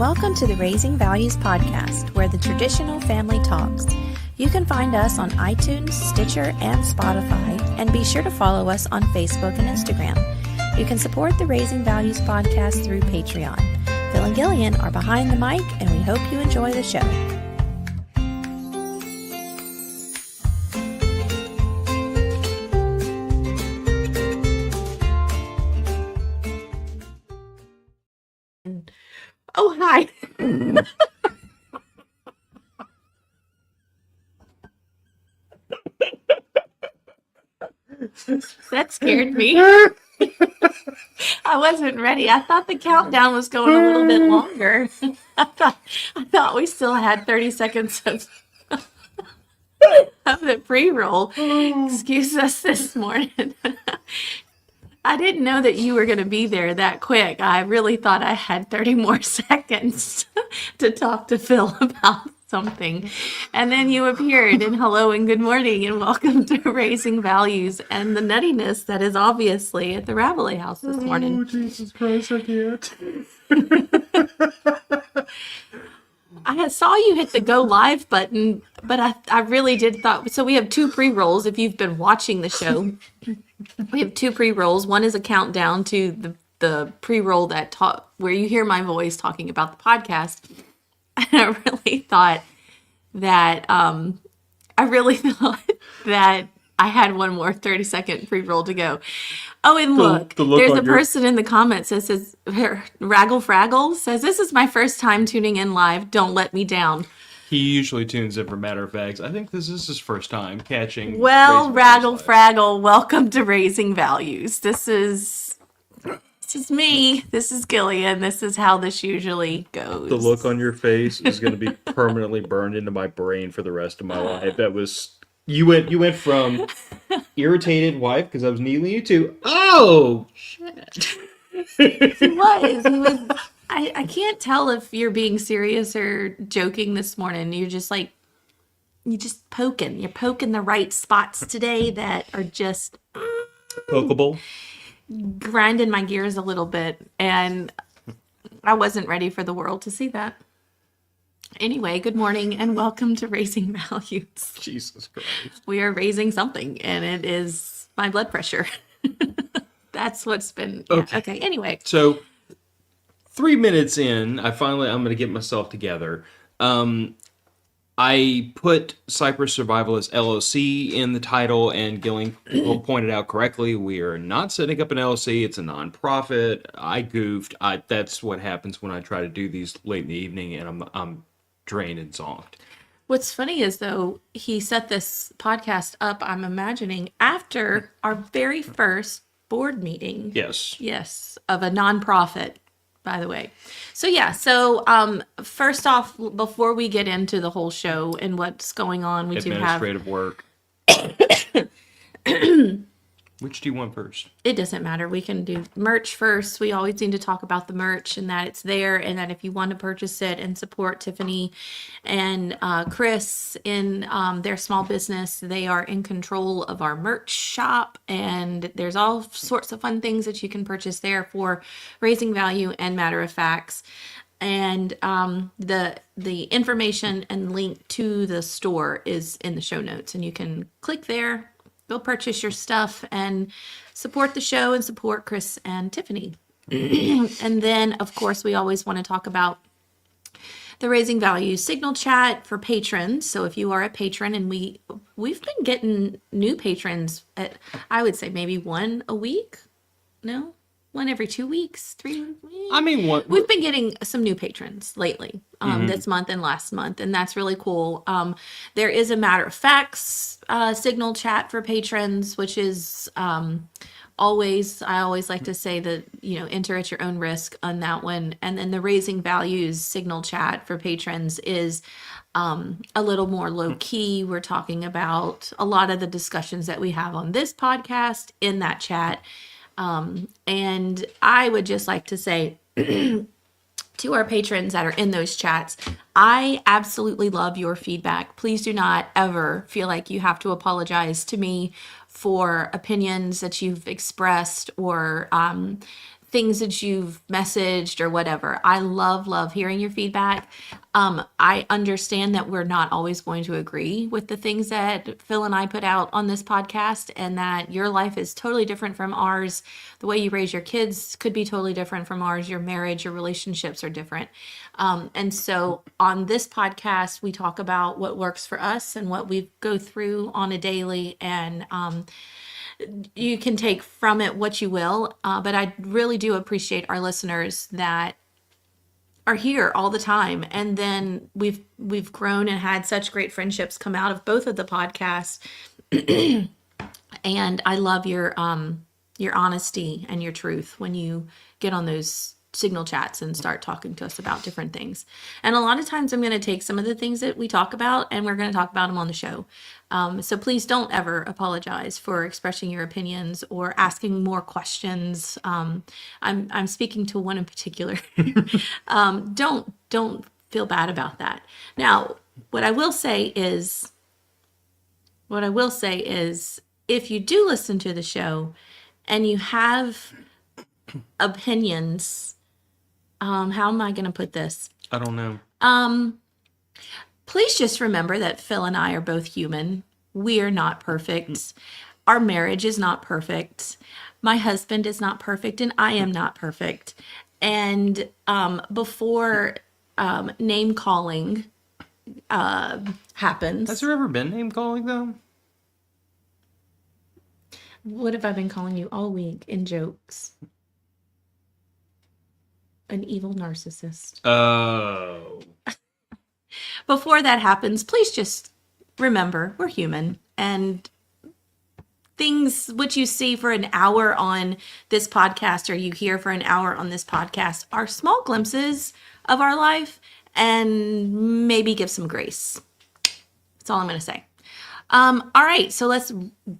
Welcome to the Raising Values podcast, where the traditional family talks. You can find us on iTunes, Stitcher, and Spotify, and be sure to follow us on Facebook and Instagram. You can support the Raising Values podcast through Patreon. Phil and Gillian are behind the mic, and we hope you enjoy the show. Oh, hi. That scared me. I wasn't ready. I thought the countdown was going a little bit longer. I thought we still had 30 seconds of the pre-roll. Excuse us this morning. I didn't know that you were going to be there that quick. I really thought I had 30 more seconds to talk to Phil about something. And then you appeared, and hello and good morning and welcome to Raising Values and the nuttiness that is obviously at the Rabalais house this morning. Oh, Jesus Christ, I can't. I saw you hit the go live button, but I really did thought, so we have two pre-rolls if you've been watching the show. We have two pre-rolls. One is a countdown to the pre-roll that where you hear my voice talking about the podcast. And I really thought that I had one more 30-second pre-roll to go. Oh, and look, there's a person in the comments that says, Raggle Fraggle says, "This is my first time tuning in live. Don't let me down." He usually tunes in for matter of facts. I think this is his first time catching. Well, Raggle Fraggle, welcome to Raising Values. This is me. This is Gillian. This is how this usually goes. The look on your face is going to be permanently burned into my brain for the rest of my life. That was you went from irritated wife because I was needling you to shit. He was. I can't tell if you're being serious or joking this morning. You're just poking. You're poking the right spots today that are just pokeable, grinding my gears a little bit, and I wasn't ready for the world to see that. Anyway, good morning and welcome to Raising Values. Jesus Christ. We are raising something, and it is my blood pressure. That's what's been... Yeah. Okay, anyway. So, 3 minutes in, I'm going to get myself together. I put Cypress Survivalist LLC in the title, and Gillian pointed out correctly, we are not setting up an LLC. It's a nonprofit. I goofed. That's what happens when I try to do these late in the evening, and I'm drained and zonked. What's funny is, though, he set this podcast up, I'm imagining, after our very first board meeting. Yes, of a nonprofit, by the way. So first off, before we get into the whole show and what's going on, we do have administrative work. Which do you want first? It doesn't matter. We can do merch first. We always need to talk about the merch and that it's there, and that if you want to purchase it and support Tiffany and Chris in their small business, they are in control of our merch shop, and there's all sorts of fun things that you can purchase there for Raising Value and Matter of Facts. And the information and link to the store is in the show notes, and you can click there. Go purchase your stuff and support the show and support Chris and Tiffany. And then, of course, we always want to talk about the Raising Values Signal Chat for patrons. So if you are a patron, and we've been getting new patrons at, I would say, maybe one a week. No? One every 2 weeks, 3. We've been getting some new patrons lately, this month and last month, and that's really cool. There is a Matter of Facts signal chat for patrons, which is I always like to say that, enter at your own risk on that one. And then the Raising Values signal chat for patrons is a little more low key. We're talking about a lot of the discussions that we have on this podcast in that chat. And I would just like to say to our patrons that are in those chats, I absolutely love your feedback. Please do not ever feel like you have to apologize to me for opinions that you've expressed or things that you've messaged or whatever. I love hearing your feedback. I understand that we're not always going to agree with the things that Phil and I put out on this podcast, and that your life is totally different from ours. The way you raise your kids could be totally different from ours. Your marriage, your relationships are different. And so on this podcast, we talk about what works for us and what we go through on a daily, and you can take from it what you will, but I really do appreciate our listeners that are here all the time. And then we've grown and had such great friendships come out of both of the podcasts. And I love your honesty and your truth when you get on those signal chats and start talking to us about different things. And a lot of times I'm going to take some of the things that we talk about and we're going to talk about them on the show. So please don't ever apologize for expressing your opinions or asking more questions. I'm speaking to one in particular. Don't feel bad about that. Now, what I will say is, if you do listen to the show and you have opinions, how am I going to put this? I don't know. Please just remember that Phil and I are both human. We are not perfect. Our marriage is not perfect. My husband is not perfect, and I am not perfect. And before name calling happens. Has there ever been name calling, though? What have I been calling you all week in jokes? An evil narcissist. Oh. Before that happens, please just remember we're human, and things which you see for an hour on this podcast or you hear for an hour on this podcast are small glimpses of our life, and maybe give some grace. That's all I'm going to say. All right, so let's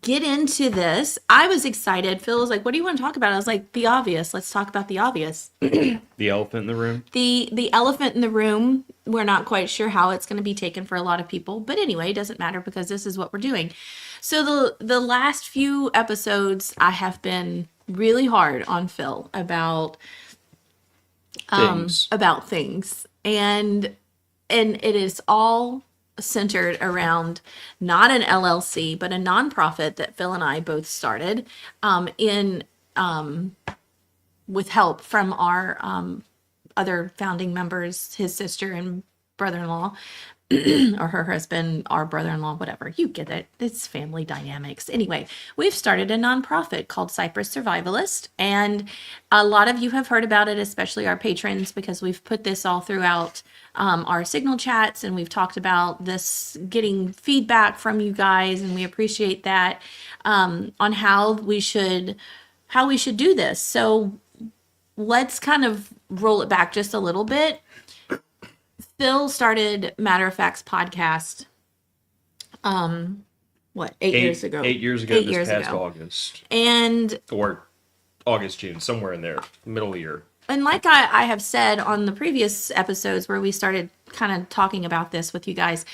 get into this. I was excited. Phil was like, what do you want to talk about? I was like, the obvious. Let's talk about the obvious. The elephant in the room? The elephant in the room. We're not quite sure how it's going to be taken for a lot of people. But anyway, it doesn't matter because this is what we're doing. So the last few episodes, I have been really hard on Phil about things. And it is all centered around not an LLC, but a nonprofit that Phil and I both started with help from our other founding members, his sister and brother-in-law, or her husband, our brother-in-law, whatever. You get it. It's family dynamics. Anyway, we've started a nonprofit called Cypress Survivalist, and a lot of you have heard about it, especially our patrons, because we've put this all throughout our signal chats, and we've talked about this, getting feedback from you guys, and we appreciate that, on how we should do this. So let's kind of roll it back just a little bit. Phil started Matter of Fact's podcast, 8 years ago? 8 years ago, this past August. Or August, June, somewhere in there, middle of the year. And like I have said on the previous episodes where we started kind of talking about this with you guys,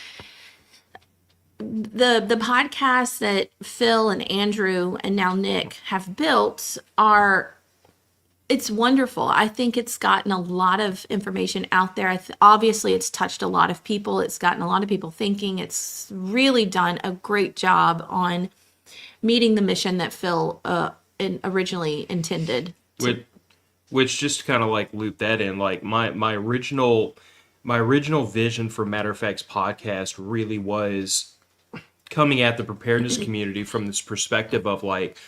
the podcasts that Phil and Andrew and now Nick have built it's wonderful. I think it's gotten a lot of information out there. Obviously, it's touched a lot of people. It's gotten a lot of people thinking. It's really done a great job on meeting the mission that Phil originally intended. Which just to kind of like loop that in, like my original vision for Matter of Fact's podcast really was coming at the preparedness community from this perspective of like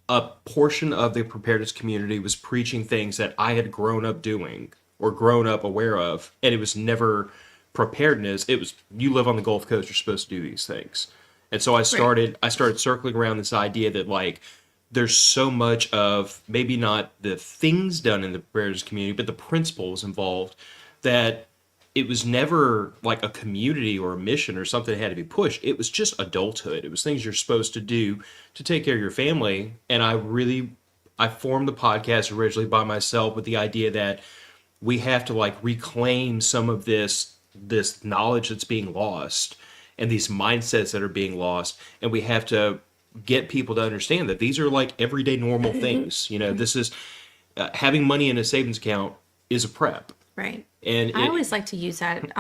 a portion of the preparedness community was preaching things that I had grown up doing or grown up aware of, and it was never preparedness. It was, you live on the Gulf Coast, you're supposed to do these things. And so I started circling around this idea that like there's so much of maybe not the things done in the preparedness community, but the principles involved, that it was never like a community or a mission or something that had to be pushed. It was just adulthood. It was things you're supposed to do to take care of your family. And I formed the podcast originally by myself with the idea that we have to like reclaim some of this knowledge that's being lost and these mindsets that are being lost. And we have to get people to understand that these are like everyday normal things. You know, this is having money in a savings account is a prep. Right. And I always like to use that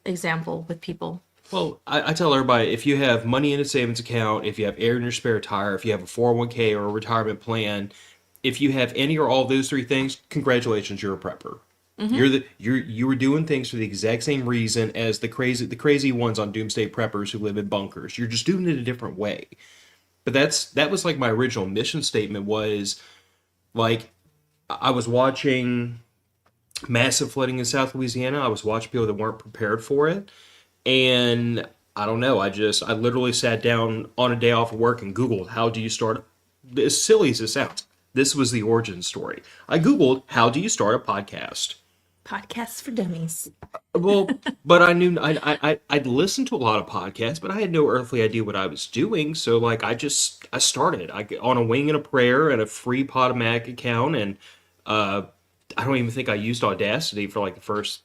example with people. well, I tell everybody, if you have money in a savings account, if you have air in your spare tire, if you have a 401k or a retirement plan, if you have any or all those three things, congratulations, you're a prepper. You were doing things for the exact same reason as the crazy ones on Doomsday Preppers who live in bunkers. You're just doing it a different way. But that was like my original mission statement was like I was watching massive flooding in South Louisiana. I was watching people that weren't prepared for it. And I don't know, I literally sat down on a day off of work and Googled, how do you start, as silly as it sounds, this was the origin story. I Googled, how do you start a podcast? Podcasts for dummies. Well, but I knew, I'd listened to a lot of podcasts, but I had no earthly idea what I was doing. So like, I started on a wing and a prayer and a free Podomatic account. And I don't even think I used Audacity for like the first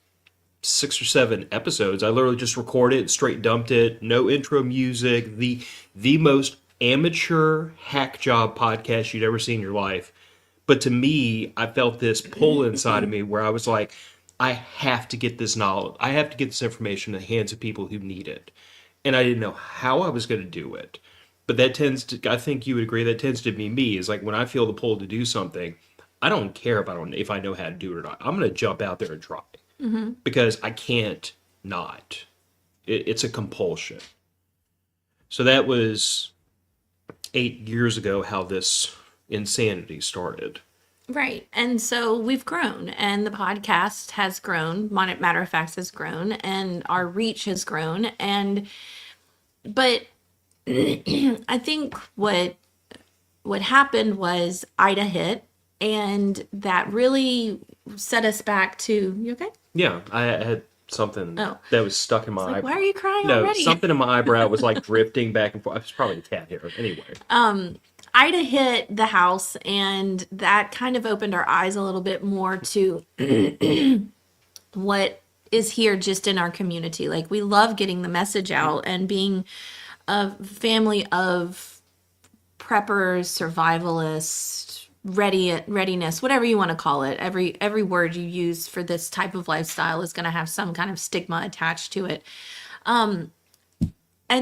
6 or 7 episodes. I literally just recorded, straight dumped it, no intro music, the most amateur hack job podcast you'd ever seen in your life. But to me, I felt this pull inside of me where I was like, I have to get this knowledge. I have to get this information in the hands of people who need it. And I didn't know how I was going to do it. But that tends to, I think you would agree, that tends to be me, is like when I feel the pull to do something, I don't care if I know how to do it or not. I'm going to jump out there and try. Because I can't not. It's a compulsion. So that was 8 years ago how this insanity started. Right. And so we've grown, and the podcast has grown. Matter of Fact has grown, and our reach has grown. But I think what happened was Ida hit, and that really set us back to, you okay? Yeah, I had something that was stuck in my eyebrow. Why are you crying No, already? something in my eyebrow was like drifting back and forth. It was probably a cat hair. Anyway. Ida hit the house, and that kind of opened our eyes a little bit more to what is here just in our community. Like, we love getting the message out and being a family of preppers, survivalists, readiness, whatever you want to call it. Every word you use for this type of lifestyle is going to have some kind of stigma attached to it. And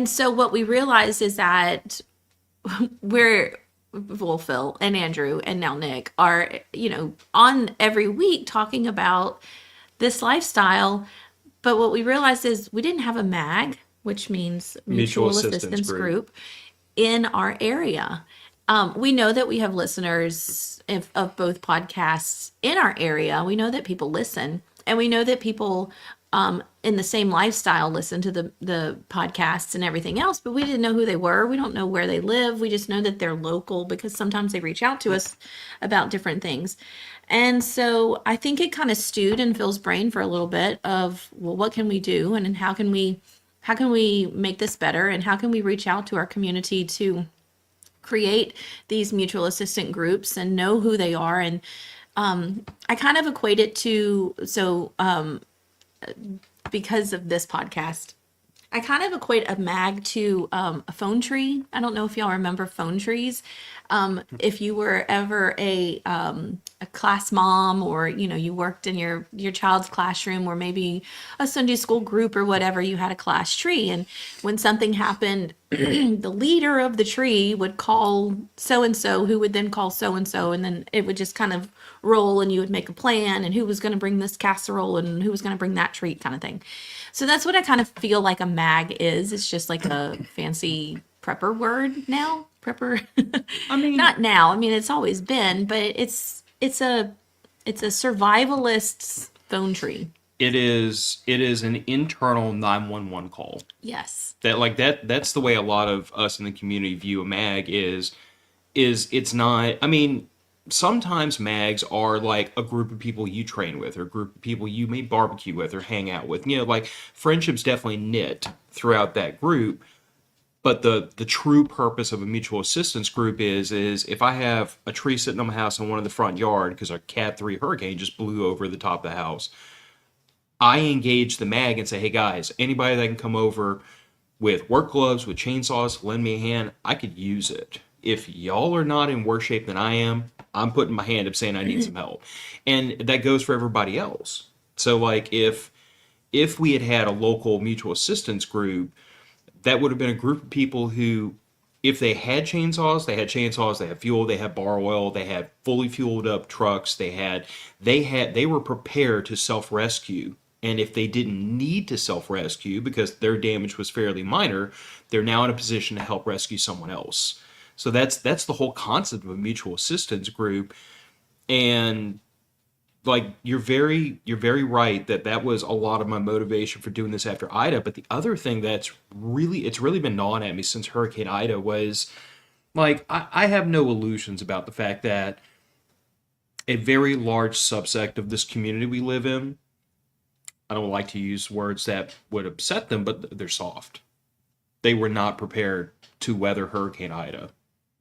so what we realized is that Phil and Andrew and now Nick are, on every week talking about this lifestyle. But what we realized is we didn't have a MAG, which means Mutual Assistance Group, in our area. We know that we have listeners of both podcasts in our area. We know that people listen, and we know that people in the same lifestyle listen to the podcasts and everything else, but we didn't know who they were. We don't know where they live. We just know that they're local because sometimes they reach out to us about different things. And so I think it kind of stewed in Phil's brain for a little bit of, well, what can we do? And how can we make this better? And how can we reach out to our community to create these mutual assistant groups and know who they are? And I kind of equate it to, because of this podcast, I kind of equate a MAG to a phone tree. I don't know if y'all remember phone trees. If you were ever a class mom, or you worked in your child's classroom, or maybe a Sunday school group or whatever, you had a class tree, and when something happened, the leader of the tree would call so and so, who would then call so and so, and then it would just kind of roll, and you would make a plan, and who was going to bring this casserole and who was going to bring that treat, kind of thing. So that's what I kind of feel like a MAG is. It's just like a fancy prepper word now. Prepper. I mean, not now. I mean, it's always been, but it's a survivalist's phone tree. It is an internal 911 call. Yes. That's the way a lot of us in the community view a MAG is it's not, I mean, sometimes MAGs are like a group of people you train with, or a group of people you may barbecue with or hang out with. Like friendships definitely knit throughout that group. But the true purpose of a mutual assistance group is if I have a tree sitting on my house in one of the front yard because a Cat 3 hurricane just blew over the top of the house, I engage the MAG and say, hey guys, anybody that can come over, with work gloves, with chainsaws, lend me a hand. I could use it. If y'all are not in worse shape than I am, I'm putting my hand up saying I need some help. And that goes for everybody else. So like if we had had a local mutual assistance group, that would have been a group of people who, if they had chainsaws, they had fuel, they had bar oil, they had fully fueled up trucks, they were prepared to self-rescue. And if they didn't need to self-rescue because their damage was fairly minor, they're now in a position to help rescue someone else. So that's the whole concept of a mutual assistance group. And like you're very right that was a lot of my motivation for doing this after Ida. But the other thing it's really been gnawing at me since Hurricane Ida was like I have no illusions about the fact that a very large subsect of this community we live in, I don't like to use words that would upset them, but they're soft. They were not prepared to weather Hurricane Ida.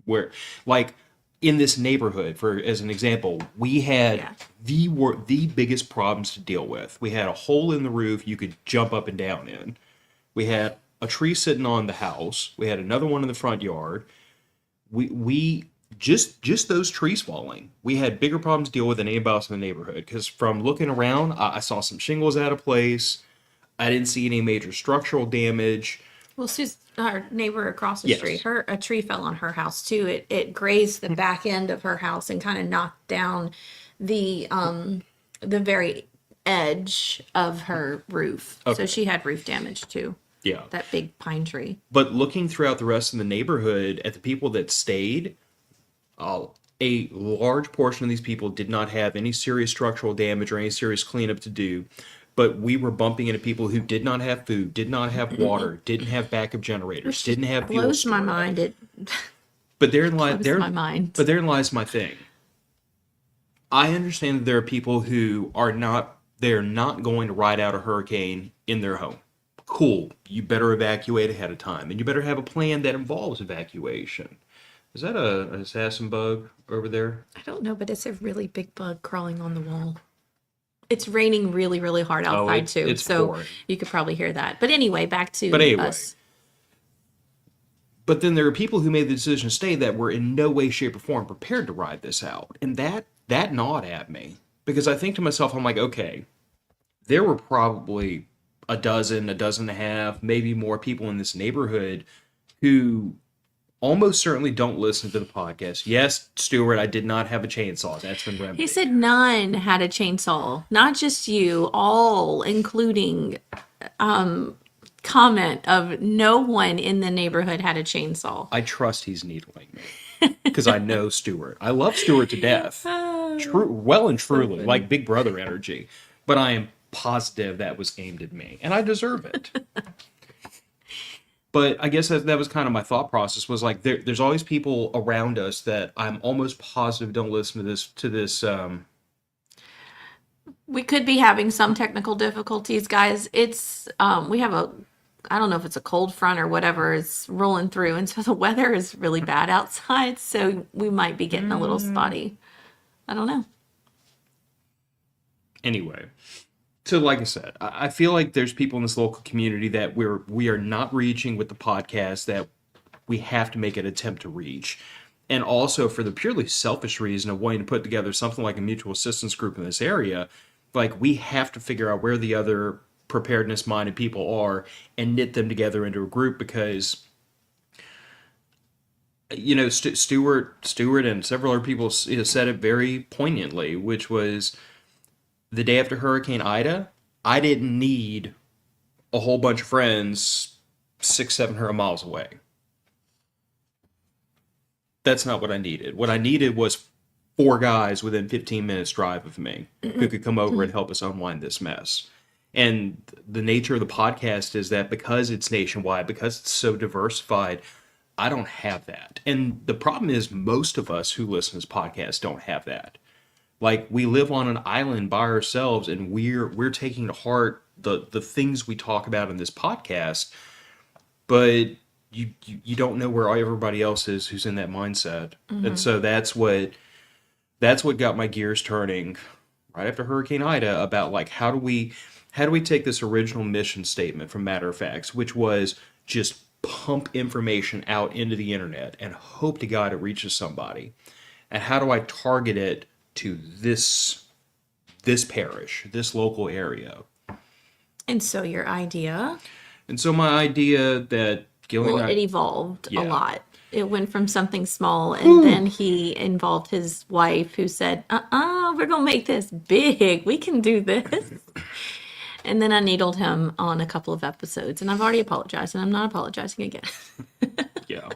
Where like in this neighborhood, for as an example, we had the biggest problems to deal with. We had a hole in the roof you could jump up and down in. We had a tree sitting on the house. We had another one in the front yard. We just those trees falling. We had bigger problems to deal with than anybody else in the neighborhood. Because from looking around, I saw some shingles out of place. I didn't see any major structural damage. Well, our neighbor across the street, a tree fell on her house too. It grazed the back end of her house and kind of knocked down the very edge of her roof. Okay. So she had roof damage too. Yeah. That big pine tree. But looking throughout the rest of the neighborhood at the people that stayed, a large portion of these people did not have any serious structural damage or any serious cleanup to do. But we were bumping into people who did not have food, did not have water, didn't have backup generators, didn't have fuel. Blows my mind. But therein lies my thing. I understand that there are people who they're not going to ride out a hurricane in their home. Cool. You better evacuate ahead of time, and you better have a plan that involves evacuation. Is that an assassin bug over there? I don't know, but it's a really big bug crawling on the wall. It's raining really, really hard outside too, so pouring. You could probably hear that. But anyway, back to us. But then there are people who made the decision to stay that were in no way, shape, or form prepared to ride this out, and that gnawed at me because I think to myself, I'm like, okay, there were probably a dozen and a half, maybe more people in this neighborhood who almost certainly don't listen to the podcast. Yes, Stuart, I did not have a chainsaw. That's been remedied. He said none had a chainsaw. Not just you, all, including comment of no one in the neighborhood had a chainsaw. I trust he's needling me because I know Stuart. I love Stuart to death. Well and truly, like Big Brother energy. But I am positive that was aimed at me, and I deserve it. But I guess that was kind of my thought process was like there's always people around us that I'm almost positive don't listen to this. We could be having some technical difficulties, guys. It's we have I don't know if it's a cold front or whatever is rolling through, and so the weather is really bad outside, so we might be getting a little spotty. I don't know. Anyway. So like I said, I feel like there's people in this local community that we are not reaching with the podcast that we have to make an attempt to reach. And also for the purely selfish reason of wanting to put together something like a mutual assistance group in this area, like we have to figure out where the other preparedness-minded people are and knit them together into a group because, you know, Stuart and several other people said it very poignantly, which was, the day after Hurricane Ida, I didn't need a whole bunch of friends 600-700 miles away. That's not what I needed. What I needed was 4 guys within 15 minutes drive of me who could come over and help us unwind this mess. And the nature of the podcast is that because it's nationwide, because it's so diversified, I don't have that. And the problem is most of us who listen to this podcast don't have that. Like, we live on an island by ourselves, and we're taking to heart the things we talk about in this podcast, but you don't know where everybody else is who's in that mindset. Mm-hmm. And so that's what got my gears turning right after Hurricane Ida about, like, how do we take this original mission statement from Matter of Facts, which was just pump information out into the internet and hope to God it reaches somebody? And how do I target it to this parish, this local area? And so your idea, And so my idea that Gillian well, and it I, evolved a yeah. lot. It went from something small, and then he involved his wife, who said, we're going to make this big. We can do this. And then I needled him on a couple of episodes, and I've already apologized, and I'm not apologizing again. Yeah.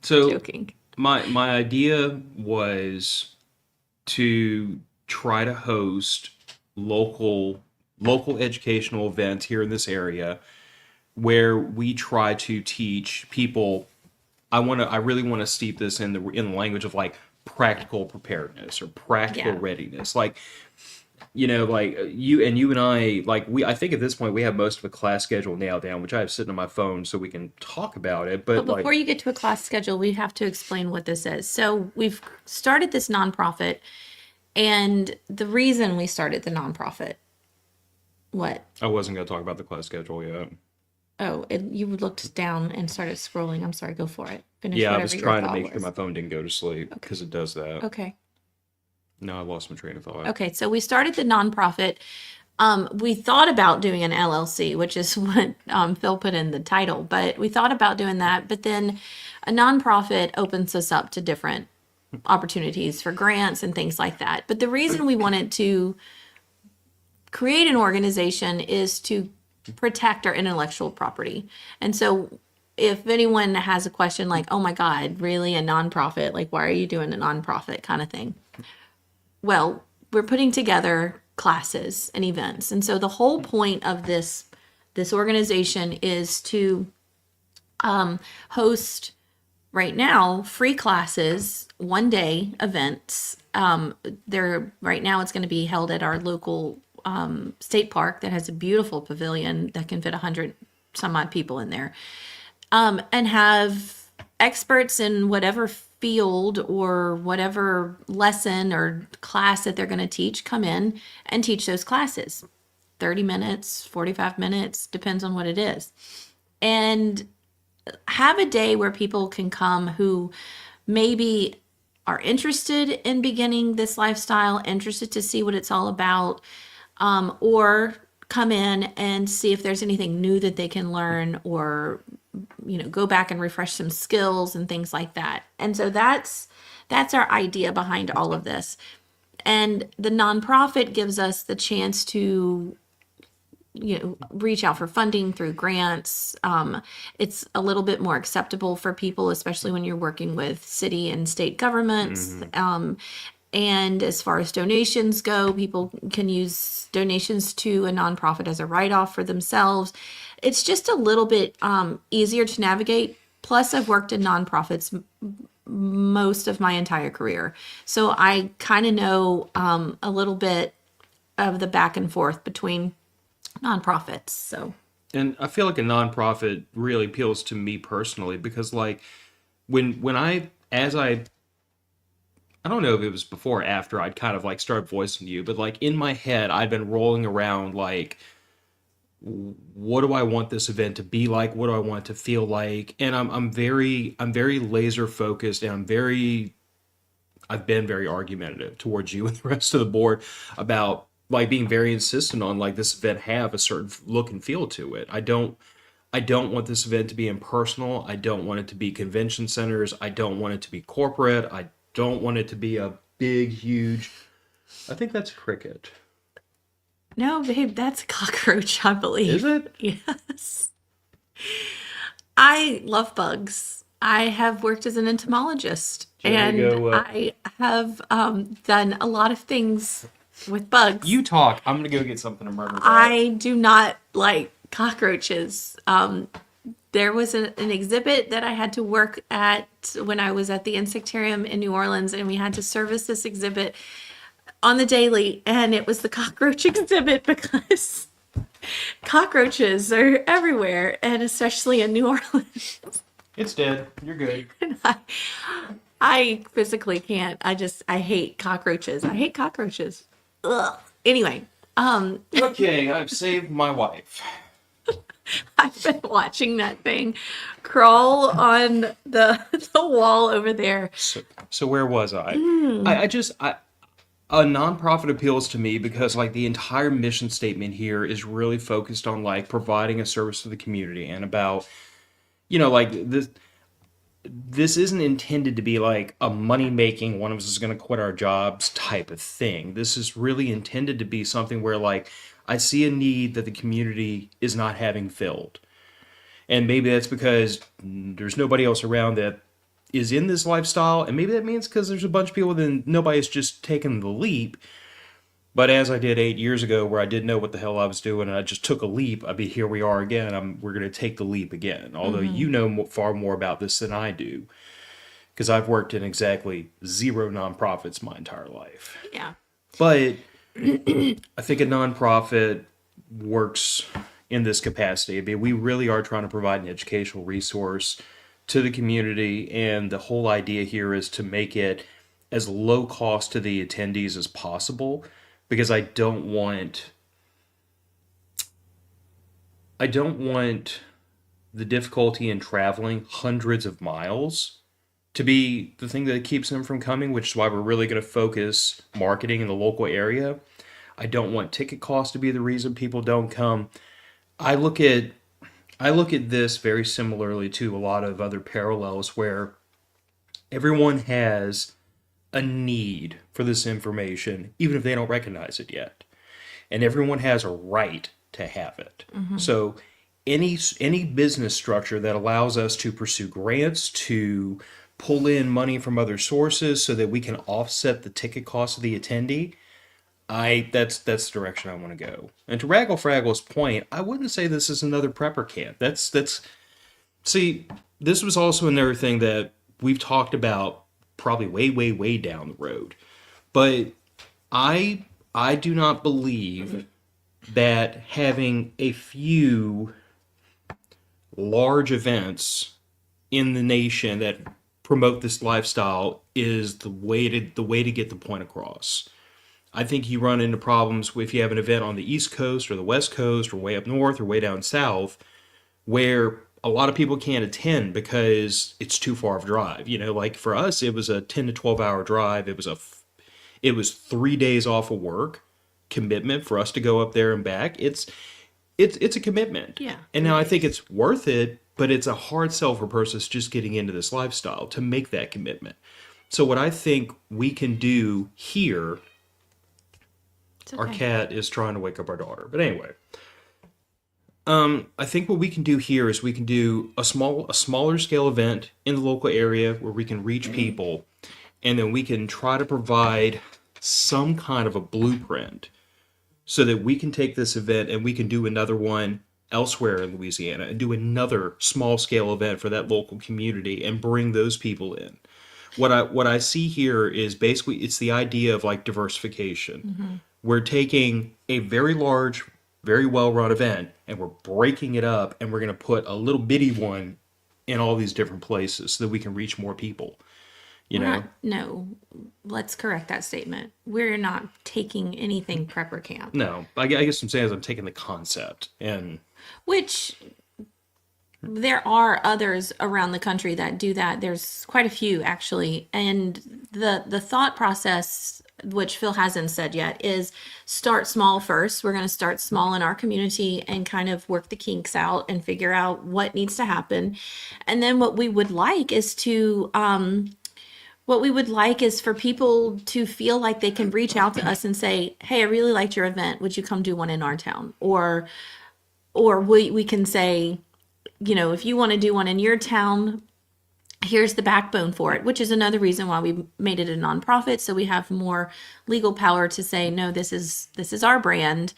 So Joking. my idea was to try to host local educational events here in this area where we try to teach people. I really want to steep this in the language of like practical preparedness or practical Yeah. readiness. Like, like you and I, like I think at this point we have most of a class schedule nailed down, which I have sitting on my phone so we can talk about it. But But before like, you get to a class schedule, we have to explain what this is. So we've started this nonprofit, and the reason we started the nonprofit, what? I wasn't going to talk about the class schedule yet. Oh, you looked down and started scrolling. I'm sorry, go for it. Finish Yeah, I whatever was your trying to thought make sure was. my phone didn't go to sleep because it does that. Okay. No, I lost my train of thought. Okay, so we started the nonprofit. We thought about doing an LLC, which is what Phil put in the title, but we thought about doing that. But then a nonprofit opens us up to different opportunities for grants and things like that. But the reason we wanted to create an organization is to protect our intellectual property. And so if anyone has a question like, oh my God, really a nonprofit? Like, why are you doing a nonprofit kind of thing? Well, we're putting together classes and events. And so the whole point of this organization is to host right now free classes, 1-day events. Right now it's going to be held at our local state park that has a beautiful pavilion that can fit 100 some odd people in there, and have experts in whatever field or whatever lesson or class that they're going to teach come in and teach those classes. 30 minutes, 45 minutes, depends on what it is. And have a day where people can come who maybe are interested in beginning this lifestyle, interested to see what it's all about, or come in and see if there's anything new that they can learn, or go back and refresh some skills and things like that. And so that's our idea behind all of this. And the nonprofit gives us the chance to reach out for funding through grants. It's a little bit more acceptable for people, especially when you're working with city and state governments. And as far as donations go, people can use donations to a nonprofit as a write-off for themselves. It's just a little bit easier to navigate. Plus, I've worked in nonprofits most of my entire career. So I kind of know a little bit of the back and forth between nonprofits. So, and I feel like a nonprofit really appeals to me personally because, like, when I don't know if it was before or after I'd kind of like started voicing to you, but like in my head, I'd been rolling around like, what do I want this event to be like? What do I want it to feel like? And I'm very laser focused, and I've been very argumentative towards you and the rest of the board about like being very insistent on like this event have a certain look and feel to it. I don't want this event to be impersonal. I don't want it to be convention centers. I don't want it to be corporate. I don't want it to be a big, huge. I think that's cricket. no, babe, that's a cockroach, I believe. Is it? Yes. I love bugs. I have worked as an entomologist, and I have done a lot of things with bugs. You talk. I'm gonna go get something to murder. I do not like cockroaches. There was an exhibit that I had to work at when I was at the Insectarium in New Orleans, and we had to service this exhibit on the daily, and it was the cockroach exhibit because cockroaches are everywhere, and especially in New Orleans. It's dead. You're good. And I physically can't. I hate cockroaches. I hate cockroaches. Ugh. Anyway, Okay, I've saved my wife. I've been watching that thing crawl on the wall over there. So where was I? A nonprofit appeals to me because like the entire mission statement here is really focused on like providing a service to the community and about like this isn't intended to be like a money making one of us is going to quit our jobs type of thing. This is really intended to be something where like I see a need that the community is not having filled. And maybe that's because there's nobody else around that is in this lifestyle. And maybe that means because there's a bunch of people that nobody's just taken the leap. But as I did 8 years ago, where I didn't know what the hell I was doing, and I just took a leap, here we are again. We're going to take the leap again. Although you know far more about this than I do, because I've worked in exactly 0 nonprofits my entire life. Yeah. But I think a nonprofit works in this capacity. I mean, we really are trying to provide an educational resource to the community, and the whole idea here is to make it as low cost to the attendees as possible, because I don't want the difficulty in traveling hundreds of miles to be the thing that keeps them from coming, which is why we're really going to focus marketing in the local area. I don't want ticket costs to be the reason people don't come. I look at this very similarly to a lot of other parallels where everyone has a need for this information, even if they don't recognize it yet. And everyone has a right to have it. So any business structure that allows us to pursue grants, to pull in money from other sources so that we can offset the ticket cost of the attendee, that's the direction I want to go. And to Raggle Fraggle's point, I wouldn't say this is another prepper camp. See, this was also another thing that we've talked about probably way down the road. But I do not believe that having a few large events in the nation that promote this lifestyle is the way to get the point across. I think you run into problems if you have an event on the East Coast or the West Coast or way up north or way down south where a lot of people can't attend because it's too far of a drive. Like for us, it was a 10 to 12 hour drive. It was 3 days off of work commitment for us to go up there and back. It's a commitment. Yeah. And now I think it's worth it, but it's a hard sell for persons just getting into this lifestyle to make that commitment. So what I think we can do here, our cat is trying to wake up our daughter. But anyway, I think what we can do here is we can do a smaller scale event in the local area where we can reach people, and then we can try to provide some kind of a blueprint so that we can take this event and we can do another one elsewhere in Louisiana and do another small scale event for that local community and bring those people in. What I see here is basically it's the idea of like diversification. We're taking a very large, very well-run event and we're breaking it up and we're going to put a little bitty one in all these different places so that we can reach more people. No, let's correct that statement. We're not taking anything prepper camp. No, I guess I'm saying is I'm taking the concept and which there are others around the country that do that. There's quite a few actually, and the thought process, which Phil hasn't said yet, is start small first. We're going to start small in our community and kind of work the kinks out and figure out what needs to happen, and then what we would like is for people to feel like they can reach out to us and say, hey, I really liked your event. Would you come do one in our town? Or we can say, if you want to do one in your town, here's the backbone for it, which is another reason why we made it a nonprofit. So we have more legal power to say, no, this is our brand.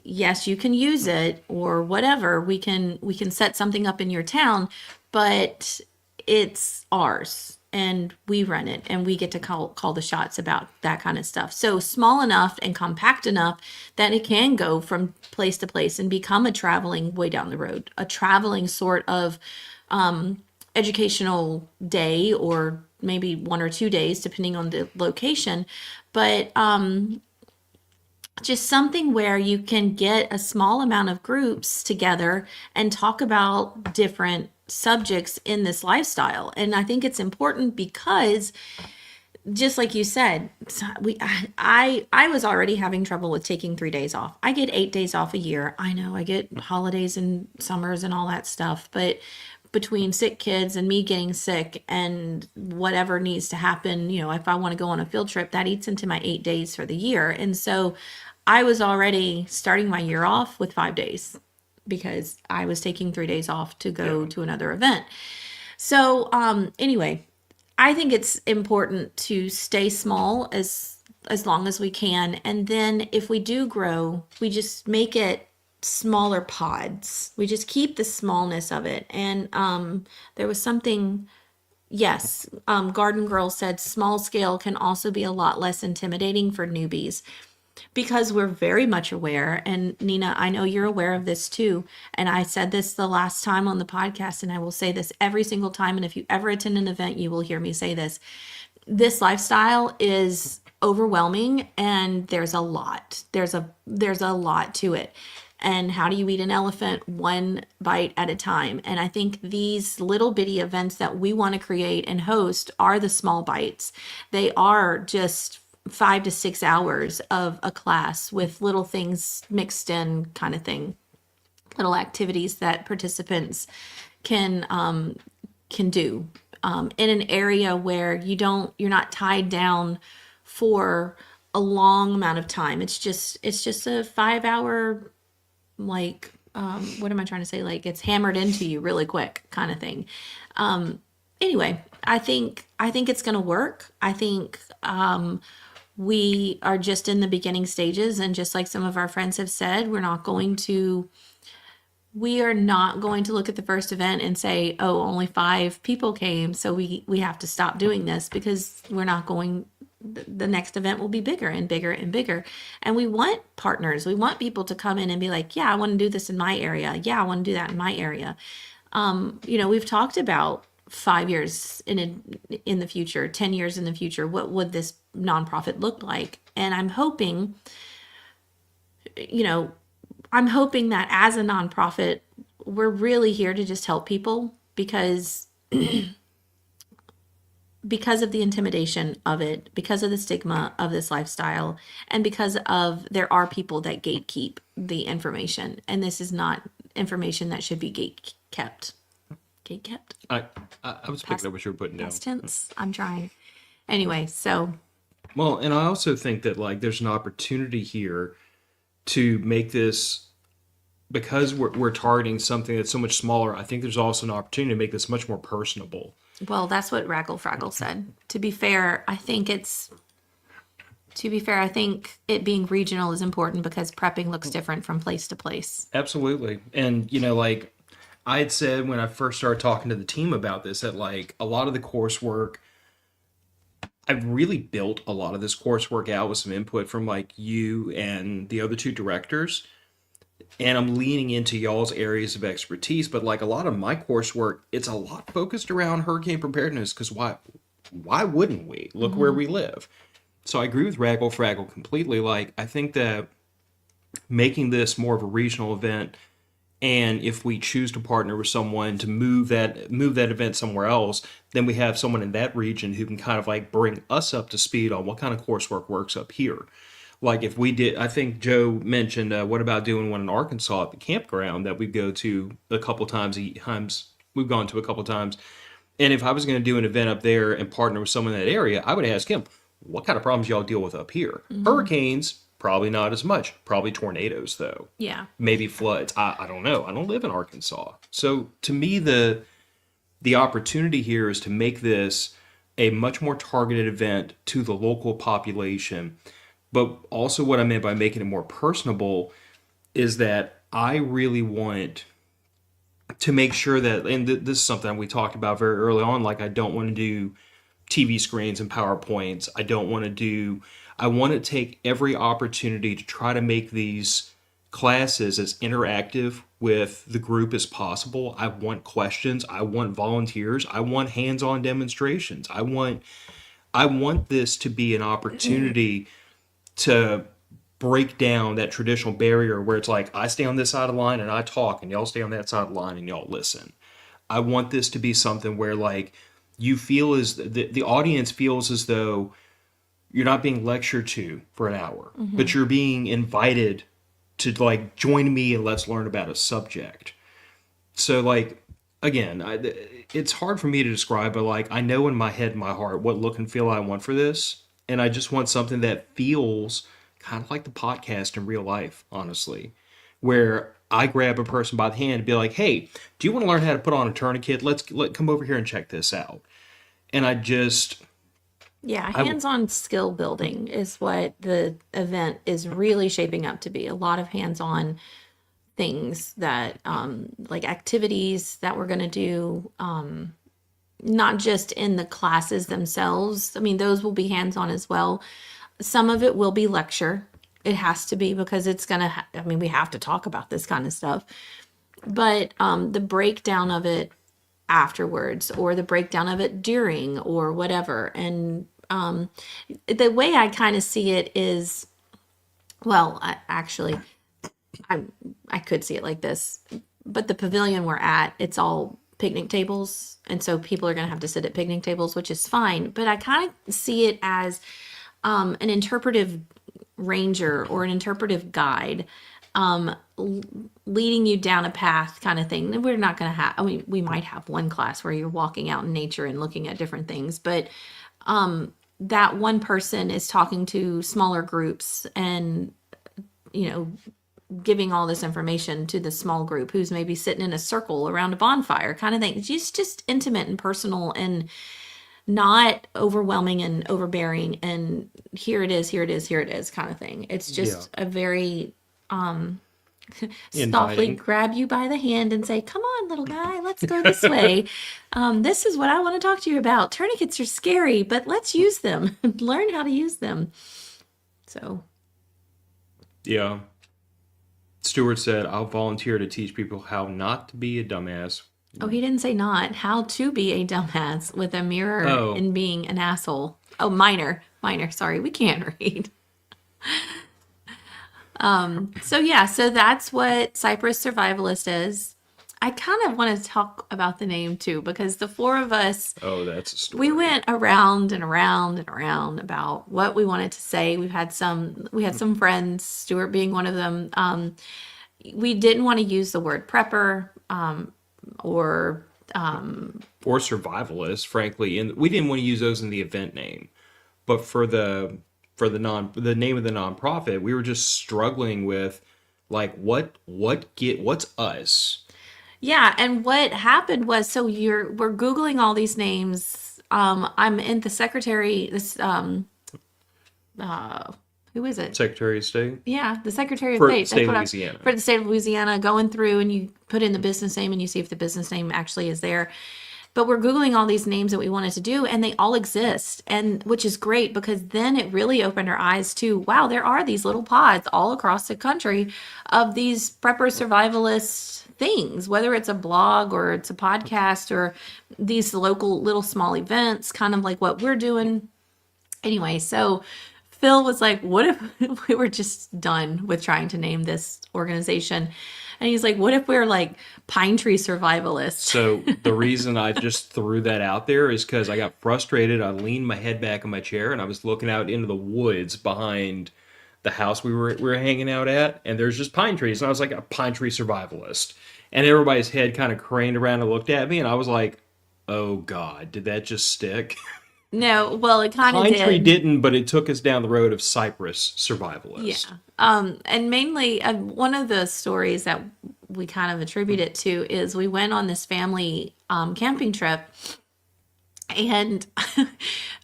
Yes, you can use it or whatever. We can set something up in your town, but it's ours. And we run it and we get to call the shots about that kind of stuff. So small enough and compact enough that it can go from place to place and become a traveling way down the road, a traveling sort of educational day, or maybe 1 or 2 days, depending on the location. But just something where you can get a small amount of groups together and talk about different subjects in this lifestyle. And I think it's important because just like you said, I was already having trouble with taking 3 days off. I get 8 days off a year. I know I get holidays and summers and all that stuff, but between sick kids and me getting sick and whatever needs to happen, if I want to go on a field trip, that eats into my 8 days for the year. And so I was already starting my year off with 5 days because I was taking 3 days off to go to another event. So, anyway, I think it's important to stay small as long as we can, and then if we do grow, we just make it smaller pods. We just keep the smallness of it. And there was something. Yes, Garden Girl said small scale can also be a lot less intimidating for newbies because we're very much aware. And Nina, I know you're aware of this too. And I said this the last time on the podcast, and I will say this every single time. And if you ever attend an event, you will hear me say this. This lifestyle is overwhelming, and there's a lot. There's a lot to it. And how do you eat an elephant one bite at a time? And I think these little bitty events that we want to create and host are the small bites. They are just 5 to 6 hours of a class with little things mixed in, kind of thing, little activities that participants can do in an area where you're not tied down for a long amount of time. It's just a 5 hour, like what am I trying to say, like it's hammered into you really quick kind of thing. Anyway, I think it's going to work. I think we are just in the beginning stages, and just like some of our friends have said, we are not going to look at the first event and say, oh, only 5 people came, so we have to stop doing this, because we're not going. The next event will be bigger and bigger and bigger. And we want partners. We want people to come in and be like, yeah, I want to do this in my area. Yeah, I want to do that in my area. We've talked about 5 years in the future, 10 years in the future. What would this nonprofit look like? And I'm hoping that as a nonprofit, we're really here to just help people because of the intimidation of it, because of the stigma of this lifestyle, and because of there are people that gatekeep the information, and this is not information that should be gate kept. I was picking up what you were putting down. Past tense. I'm trying. Anyway, so. Well, and I also think that like there's an opportunity here to make this, because we're targeting something that's so much smaller. I think there's also an opportunity to make this much more personable. Well, that's what Raggle Fraggle said. To be fair, I think it being regional is important because prepping looks different from place to place. Absolutely. And, like I had said when I first started talking to the team about this, that like a lot of the coursework, I've really built a lot of this coursework out with some input from like you and the other 2 directors. And I'm leaning into y'all's areas of expertise, but like a lot of my coursework, it's a lot focused around hurricane preparedness, because why wouldn't we? Look where we live. So I agree with Raggle Fraggle completely. Like, I think that making this more of a regional event, and if we choose to partner with someone to move that event somewhere else, then we have someone in that region who can kind of like bring us up to speed on what kind of coursework works up here. Like if we did, I think Joe mentioned, what about doing one in Arkansas at the campground that we go to a couple times. We've gone to a couple times. And if I was going to do an event up there and partner with someone in that area, I would ask him, what kind of problems y'all deal with up here? Mm-hmm. Hurricanes, probably not as much. Probably tornadoes, though. Yeah. Maybe floods. I don't know. I don't live in Arkansas. So to me, the opportunity here is to make this a much more targeted event to the local population. But also what I meant by making it more personable is that I really want to make sure that, and this is something we talked about very early on, like I don't want to do TV screens and PowerPoints. I want to take every opportunity to try to make these classes as interactive with the group as possible. I want questions. I want volunteers. I want hands-on demonstrations. I want this to be an opportunity to break down that traditional barrier where it's like I stay on this side of the line and I talk and y'all stay on that side of the line and y'all listen. I want this to be something where like you feel as the audience feels as though you're not being lectured to for an hour, but you're being invited to like join me and let's learn about a subject. So like again, it's hard for me to describe, but like I know in my head, my heart, what look and feel I want for this, and I just want something that feels kind of like the podcast in real life, honestly, where I grab a person by the hand and be like, "Hey, do you want to learn how to put on a tourniquet? Let come over here and check this out." And Yeah, I hands-on skill building is what the event is really shaping up to be. A lot of hands-on things that, like activities that we're going to do, not just in the classes themselves. I mean, those will be hands-on as well. Some of it will be lecture. It has to be because it's going to, I mean, we have to talk about this kind of stuff. But the breakdown of it afterwards or the breakdown of it during or whatever. And the way I kind of see it is, well, I could see it like this, but the pavilion we're at, it's all picnic tables. And so people are going to have to sit at picnic tables, which is fine. But I kind of see it as an interpretive ranger or an interpretive guide, leading you down a path kind of thing. We're not going to have, I mean, we might have one class where you're walking out in nature and looking at different things, but that one person is talking to smaller groups and, you know, giving all this information to the small group who's maybe sitting in a circle around a bonfire kind of thing. It's just intimate and personal and not overwhelming and overbearing and here it is, here it is, here it is kind of thing. It's just a very softly inviting. grab you by the hand and say, "Come on, little guy, let's go this way. This is what I want to talk to you about. Tourniquets are scary, but let's use them. Learn how to use them." So, Yeah. Stewart said, "I'll volunteer to teach people how not to be a dumbass." oh, he didn't say not. How to be a dumbass with a mirror Oh. and being an asshole. Oh, minor. Sorry, we can't read. So yeah, so that's what Cypress Survivalist is. I kind of want to talk about the name too, because the four of us, Oh, that's a story. we went around and around and around about what we wanted to say. We had some friends, Stuart being one of them. We didn't want to use the word prepper, or Or survivalist, frankly, and we didn't want to use those in the event name. But for the name of the nonprofit, we were just struggling with like what's us. yeah. And what happened was, so we're Googling all these names. I'm in the secretary, who is it? Secretary of State Yeah, the Secretary of for State. state of That's what Louisiana. for the state of Louisiana, going through and you put in the business name and you see if the business name actually is there. But we're Googling all these names that we wanted to do and they all exist. And which is great because then it really opened our eyes to, wow, there are these little pods all across the country of these prepper survivalist things, whether it's a blog or it's a podcast or these local little small events, kind of like what we're doing. Anyway, so Phil was like, what if we were just done with trying to name this organization? And he's like, what if we're like Pine Tree Survivalists? So the reason I just threw that out there is because I got frustrated. I leaned my head back in my chair and I was looking out into the woods behind the house we were hanging out at, and there's just pine trees. And I was like, a Pine Tree Survivalist. And everybody's head kind of craned around and looked at me, and I was like, oh God, did that just stick? No, well, it kind of Pine did. Tree didn't, but it took us down the road of Cypress Survivalist. Yeah. And mainly one of the stories that we kind of attribute it to is we went on this family camping trip and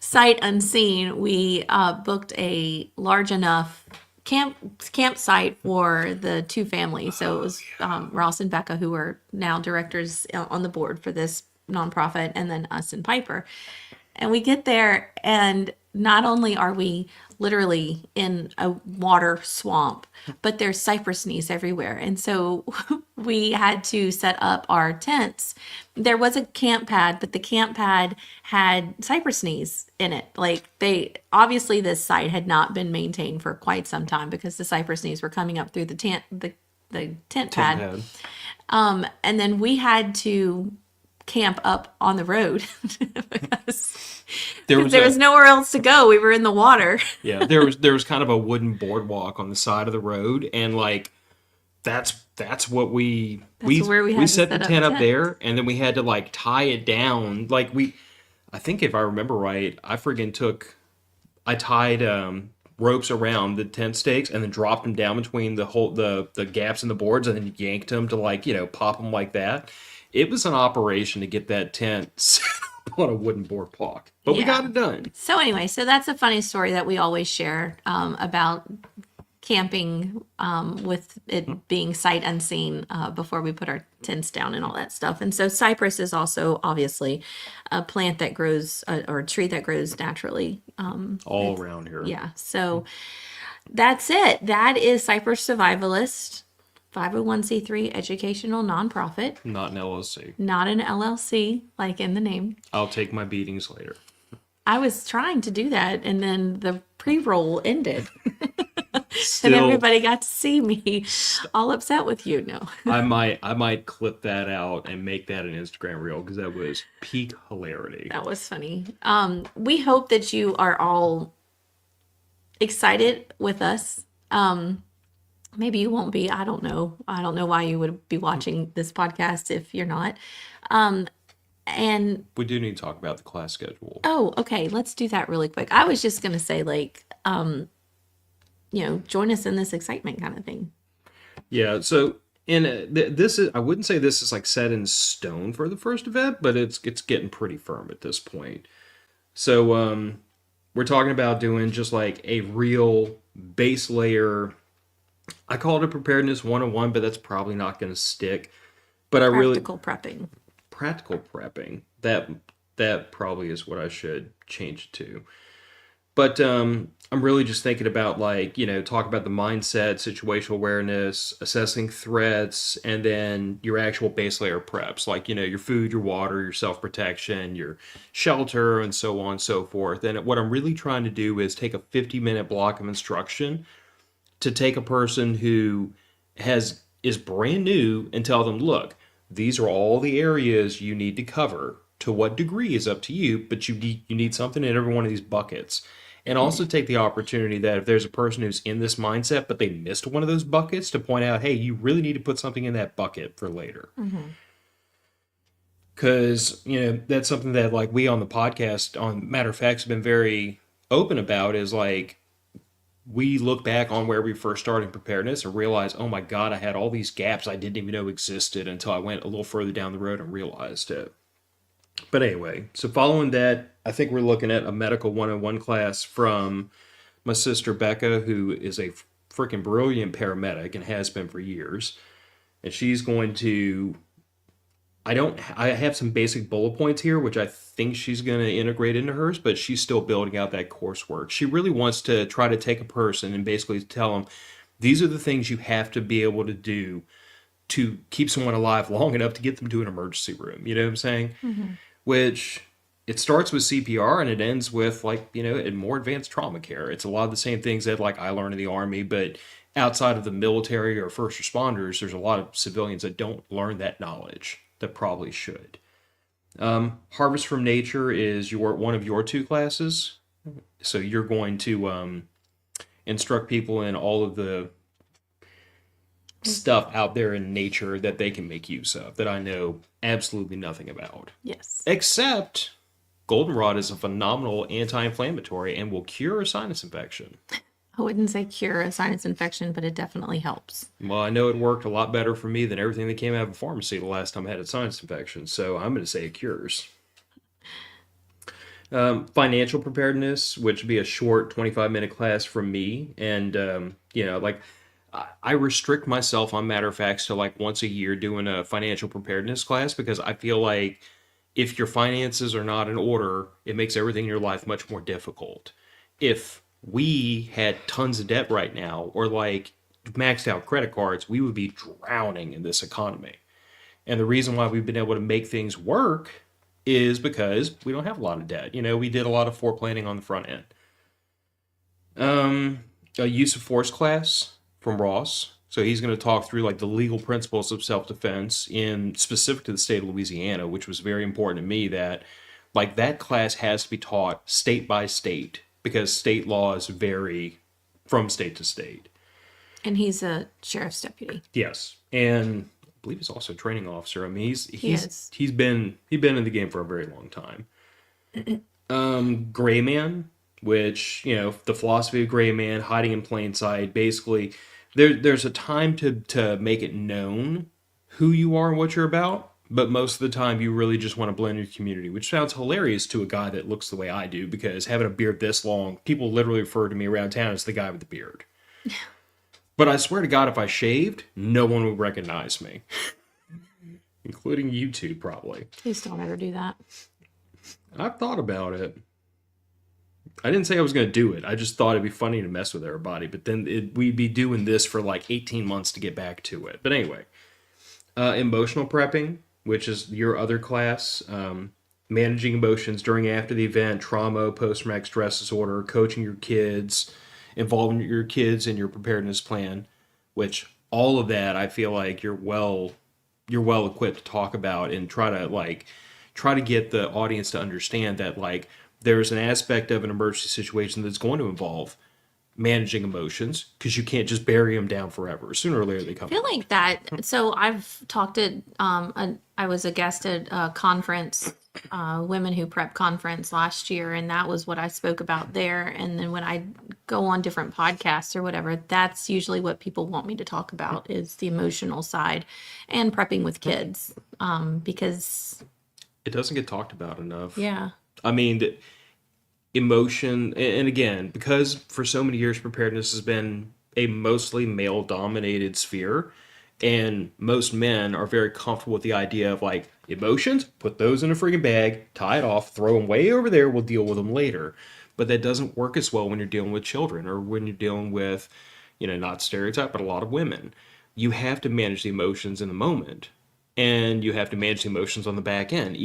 sight unseen, we booked a large enough campsite for the two families. So it was Ross and Becca, who are now directors on the board for this nonprofit, and then us and Piper. And we get there, and not only are we literally in a water swamp, but there's cypress knees everywhere. And so we had to set up our tents. There was a camp pad, but the camp pad had cypress knees in it. Like obviously this site had not been maintained for quite some time because the cypress knees were coming up through the tent pad. pad. And then we had to camp up on the road because there was nowhere else to go. We were in the water. Yeah, there was kind of a wooden boardwalk on the side of the road, and like that's what we where we had to set the set up tent the up tent. there, and then we had to like tie it down. Like I think if I remember right, I tied ropes around the tent stakes and then dropped them down between the gaps in the boards, and then yanked them to like pop them like that. It was an operation to get that tent set up on a wooden boardwalk, but we Yeah. got it done. So anyway, so that's a funny story that we always share about camping with it being sight unseen before we put our tents down and all that stuff. And so cypress is also obviously a plant that grows or a tree that grows naturally. All around here. Yeah. So that's it. That is Cypress Survivalist, 501c3 educational nonprofit, Not an LLC. not an LLC like in the name. I'll take my beatings later. I was trying to do that and then the pre-roll ended. Still, And everybody got to see me all upset with you. No. I might clip that out and make that an Instagram reel because that was peak hilarity. That was funny. We hope that you are all excited with us. Maybe you won't be. I don't know. I don't know why you would be watching this podcast if you're not. And We do need to talk about the class schedule. oh, okay. Let's do that really quick. I was just gonna say, like, join us in this excitement kind of thing. Yeah, so this is, I wouldn't say this is like set in stone for the first event, but it's getting pretty firm at this point. So we're talking about doing just like a real base layer. I call it a preparedness 101, but that's probably not going to stick. But I really Practical prepping. that probably is what I should change it to. But I'm really just thinking about like, talk about the mindset, situational awareness, assessing threats, and then your actual base layer preps, like, your food, your water, your self-protection, your shelter, and so on and so forth. And what I'm really trying to do is take a 50-minute block of instruction to take a person who is brand new and tell them, look, these are all the areas you need to cover. To what degree is up to you, but you need something in every one of these buckets. And also take the opportunity that if there's a person who's in this mindset, but they missed one of those buckets, to point out, hey, you really need to put something in that bucket for later. Because, that's something that like we on the podcast, on Matter of Fact, have been very open about, is like, we look back on where we first started preparedness and realize, oh my God, I had all these gaps I didn't even know existed until I went a little further down the road and realized it. But anyway, so following that, I think we're looking at a medical 101 class from my sister Becca, who is a freaking brilliant paramedic and has been for years. And she's going to, I have some basic bullet points here, which I think she's going to integrate into hers, but she's still building out that coursework. She really wants to try to take a person and basically tell them, these are the things you have to be able to do to keep someone alive long enough to get them to an emergency room. You know what I'm saying? Which it starts with CPR and it ends with like, in more advanced trauma care. It's a lot of the same things that like I learned in the Army, but outside of the military or first responders, there's a lot of civilians that don't learn that knowledge that probably should. Harvest from Nature is one of your two classes. So you're going to instruct people in all of the stuff out there in nature that they can make use of that I know absolutely nothing about. Yes. Except goldenrod is a phenomenal anti-inflammatory and will cure a sinus infection. I wouldn't say cure a sinus infection, but it definitely helps. Well, I know it worked a lot better for me than everything that came out of a pharmacy the last time I had a sinus infection, so I'm going to say it cures. Financial preparedness, which would be a short 25-minute class from me, and like I restrict myself on Matter of Facts to like once a year doing a financial preparedness class, because I feel like if your finances are not in order, it makes everything in your life much more difficult. If we had tons of debt right now, or like maxed out credit cards, we would be drowning in this economy. And the reason why we've been able to make things work is because we don't have a lot of debt. We did a lot of foreplanning on the front end. A use of force class from Ross. So he's going to talk through like the legal principles of self-defense in specific to the state of Louisiana, which was very important to me that like that class has to be taught state by state because state laws vary from state to state. And he's a sheriff's deputy. Yes. And I believe he's also a training officer. I mean, Is. he's been in the game for a very long time. Gray Man, which, the philosophy of Gray Man, hiding in plain sight, basically there's a time to make it known who you are and what you're about, but most of the time you really just want to blend your community, which sounds hilarious to a guy that looks the way I do, because having a beard this long, people literally refer to me around town as the guy with the beard. But I swear to God, if I shaved, no one would recognize me. Including you two, probably. Please don't ever do that. I've thought about it. I didn't say I was going to do it. I just thought it'd be funny to mess with everybody. But then we'd be doing this for like 18 months to get back to it. But anyway. Emotional prepping, which is your other class. Managing emotions during and after the event. Trauma, post-traumatic stress disorder. Coaching your kids. Involving your kids in your preparedness plan. Which all of that, I feel like you're well equipped to talk about and try to get the audience to understand that like there's an aspect of an emergency situation that's going to involve managing emotions because you can't just bury them down forever. Sooner or later they come. I feel like that. So I've talked at, I was a guest at a conference, Women Who Prep conference last year, and that was what I spoke about there. And then when I go on different podcasts or whatever, that's usually what people want me to talk about is the emotional side and prepping with kids, because it doesn't get talked about enough. Yeah. I mean, emotion, and again, because for so many years preparedness has been a mostly male-dominated sphere, and most men are very comfortable with the idea of like emotions, put those in a friggin' bag, tie it off, throw them way over there, we'll deal with them later. But that doesn't work as well when you're dealing with children or when you're dealing with, not stereotype, but a lot of women. You have to manage the emotions in the moment, and you have to manage the emotions on the back end.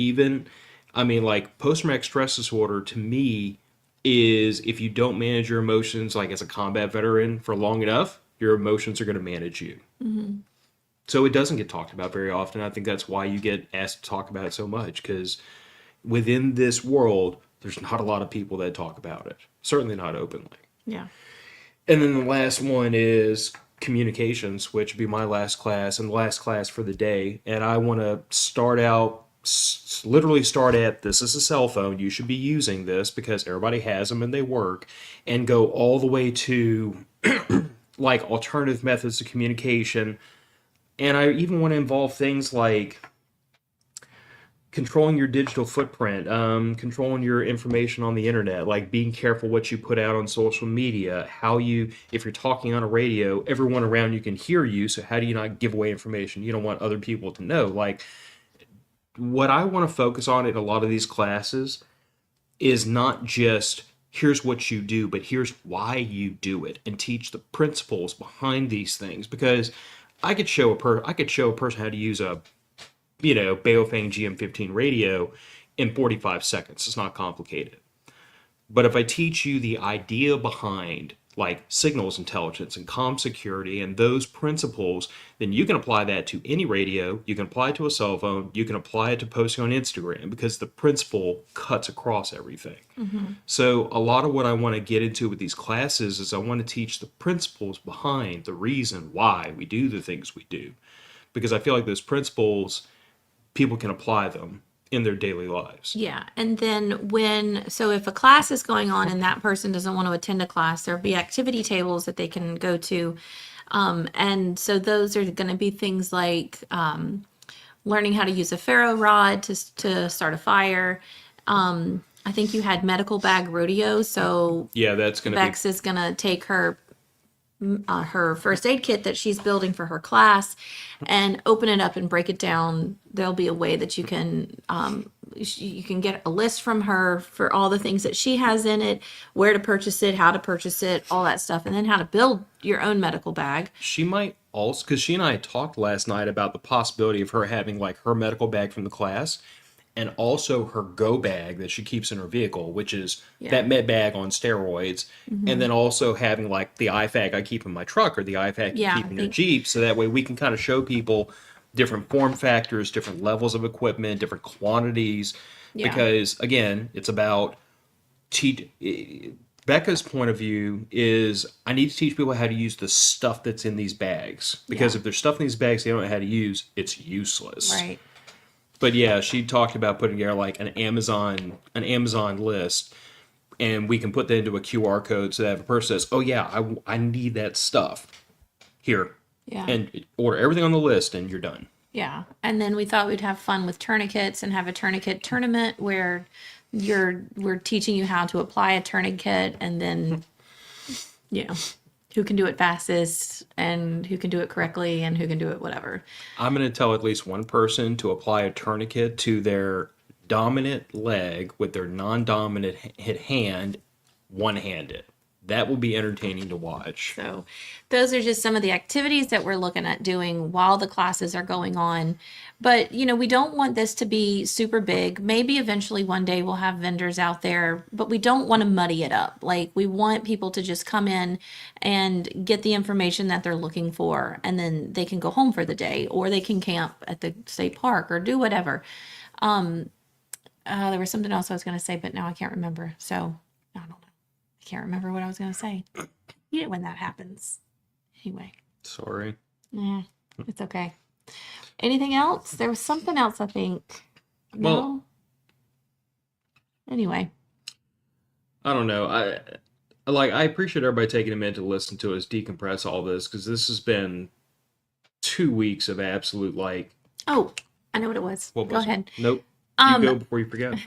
Like post-traumatic stress disorder to me is if you don't manage your emotions like as a combat veteran for long enough, your emotions are going to manage you. Mm-hmm. So it doesn't get talked about very often. I think that's why you get asked to talk about it so much, because within this world, there's not a lot of people that talk about it. Certainly not openly. Yeah. And then the last one is communications, which would be my last class and the last class for the day. And I want to literally start at, this is a cell phone, you should be using this because everybody has them and they work, and go all the way to like alternative methods of communication. And I even want to involve things like controlling your digital footprint, controlling your information on the internet, like being careful what you put out on social media, if you're talking on a radio, everyone around you can hear you, so how do you not give away information you don't want other people to know? Like, what I want to focus on in a lot of these classes is not just here's what you do, but here's why you do it, and teach the principles behind these things. Because I could show a person how to use a Baofeng GM15 radio in 45 seconds. It's not complicated. But if I teach you the idea behind like signals intelligence and comm security and those principles, then you can apply that to any radio, you can apply it to a cell phone, you can apply it to posting on Instagram, because the principle cuts across everything. Mm-hmm. So a lot of what I want to get into with these classes is I want to teach the principles behind the reason why we do the things we do. Because I feel like those principles, people can apply them in their daily lives. Yeah. And then if a class is going on and that person doesn't want to attend a class, there'll be activity tables that they can go to. And so those are going to be things like learning how to use a ferro rod to start a fire. I think you had medical bag rodeo. So yeah, that's going to Bex is going to take her first aid kit that she's building for her class and open it up and break it down. There'll be a way that you can you can get a list from her for all the things that she has in it, where to purchase it, how to purchase it, all that stuff, and then how to build your own medical bag. She might also, because she and I talked last night about the possibility of her having like her medical bag from the class and also her go bag that she keeps in her vehicle, which is that med bag on steroids, and then also having like the IFAG I keep in my truck or the IFAG you Yeah, keep I in your think- Jeep, so that way we can kind of show people different form factors, different levels of equipment, different quantities, Yeah. because again, it's about Becca's point of view is I need to teach people how to use the stuff that's in these bags, because Yeah. if there's stuff in these bags they don't know how to use, it's useless. Right. But yeah, she talked about putting together like an Amazon list, and we can put that into a QR code so that if a person says, "Oh yeah, I need that stuff," here, Yeah. and order everything on the list, and you're done. Yeah. And then we thought we'd have fun with tourniquets and have a tourniquet tournament where we're teaching you how to apply a tourniquet, and then, you know, who can do it fastest and who can do it correctly and who can do it whatever. I'm going to tell at least one person to apply a tourniquet to their dominant leg with their non-dominant hand, one-handed. That will be entertaining to watch. So those are just some of the activities that we're looking at doing while the classes are going on. But, you know, we don't want this to be super big. Maybe eventually one day we'll have vendors out there, but we don't want to muddy it up. Like, we want people to just come in and get the information that they're looking for, and then they can go home for the day, or they can camp at the state park or do whatever. There was something else I was going to say, but now I can't remember. So I don't know. I can't remember what I was going to say. You know when that happens. Anyway, Sorry. it's okay. Anything else? There was something else, I think. No? Well- Anyway. I don't know. I appreciate everybody taking a minute to listen to us decompress all this, because this has been 2 weeks of absolute like. Oh, I know what it was. What Go was it? ahead. Nope. You go before you forget.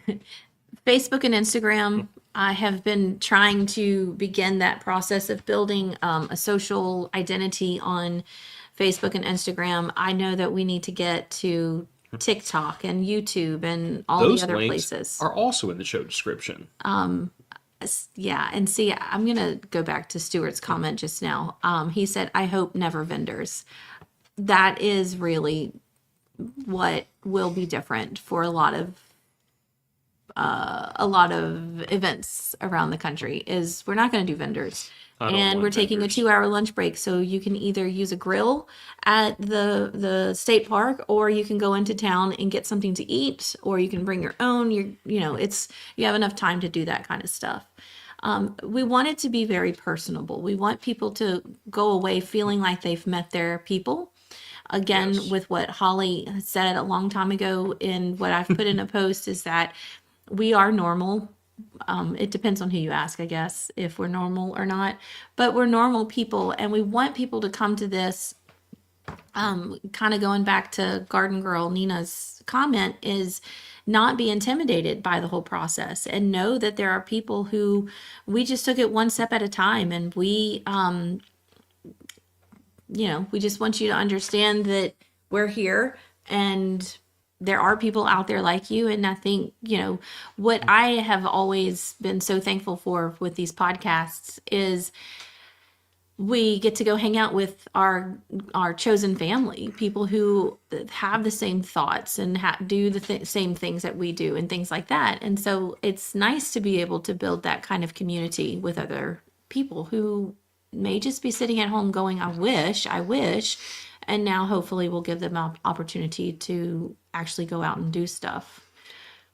Facebook and Instagram. I have been trying to begin that process of building a social identity on Facebook and Instagram. I know that we need to get to TikTok and YouTube and all Those the other links places. are also in the show description. Yeah, and see, I'm going to go back to Stuart's comment just now. He said, "I hope never vendors." That is really what will be different for a lot of events around the country. Is we're not going to do vendors. I don't And want we're taking vendors. a 2-hour lunch break, so you can either use a grill at the state park, or you can go into town and get something to eat, or you can bring your own. You have enough time to do that kind of stuff. We want it to be very personable. We want people to go away feeling like they've met their people. Again, Yes. with what Holly said a long time ago in what I've put in a post, is that we are normal. It depends on who you ask, I guess, if we're normal or not. But we're normal people, and we want people to come to this. Kind of going back to Garden Girl Nina's comment, is not be intimidated by the whole process, and know that there are people who we just took it one step at a time, and we just want you to understand that we're here, and there are people out there like you. And I think, what I have always been so thankful for with these podcasts is we get to go hang out with our chosen family, people who have the same thoughts and do the same things that we do and things like that. And so it's nice to be able to build that kind of community with other people who may just be sitting at home going, I wish. And now hopefully we'll give them an opportunity to actually go out and do stuff.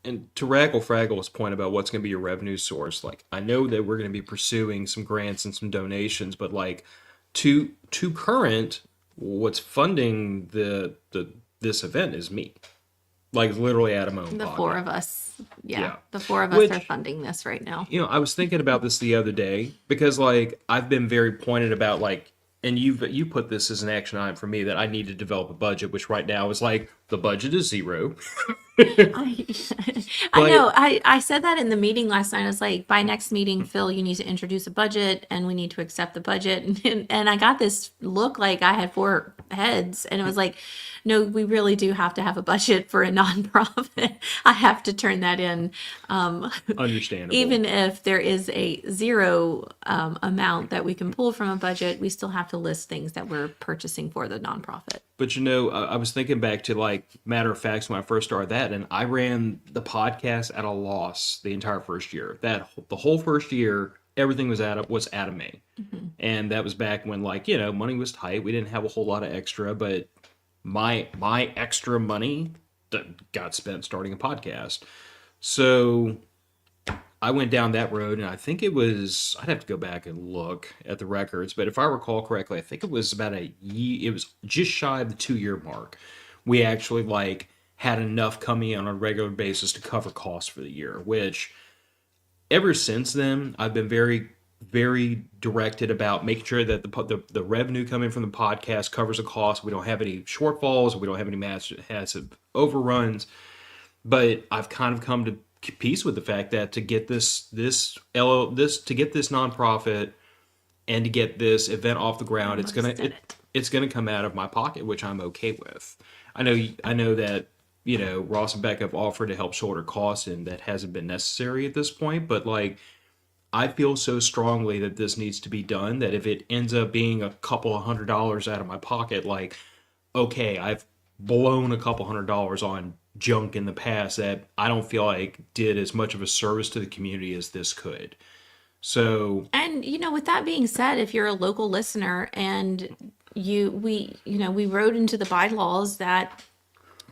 And to Raggle Fraggle's point about what's going to be your revenue source, like, I know that we're going to be pursuing some grants and some donations, but like to current, what's funding this event is me. Like, literally out of my own The pocket. 4 of us. Yeah. The 4 of us Which- are funding this right now. I was thinking about this the other day, because like I've been very pointed about like, and you put this as an action item for me, that I need to develop a budget, which right now is like The budget is zero. I, I But know. I said that in the meeting last night. I was like, by next meeting, Phil, you need to introduce a budget and we need to accept the budget. And I got this look like I had four heads. And it was like, no, we really do have to have a budget for a nonprofit. I have to turn that in. understandable. Even if there is a zero amount that we can pull from a budget, we still have to list things that we're purchasing for the nonprofit. But I was thinking back to like matter of facts when I first started that, and I ran the podcast at a loss the entire first year. The whole first year, everything was out of me, and that was back when money was tight. We didn't have a whole lot of extra, but my extra money that got spent starting a podcast. So I went down that road, and I think I'd have to go back and look at the records, but if I recall correctly, I think it was about it was just shy of the 2-year mark. We actually had enough coming in on a regular basis to cover costs for the year, which ever since then, I've been very, very directed about making sure that the revenue coming from the podcast covers the cost. We don't have any shortfalls. We don't have any massive overruns. But I've kind of come to peace with the fact that to get this nonprofit and to get this event off the ground, it's gonna come out of my pocket, which I'm okay with. I know that Ross and Beck have offered to help shoulder costs, and that hasn't been necessary at this point. But I feel so strongly that this needs to be done that if it ends up being a couple of $100 out of my pocket, okay, I've blown a couple $100 on junk in the past that I don't feel like did as much of a service to the community as this could. So, And with that being said, if you're a local listener and we wrote into the bylaws that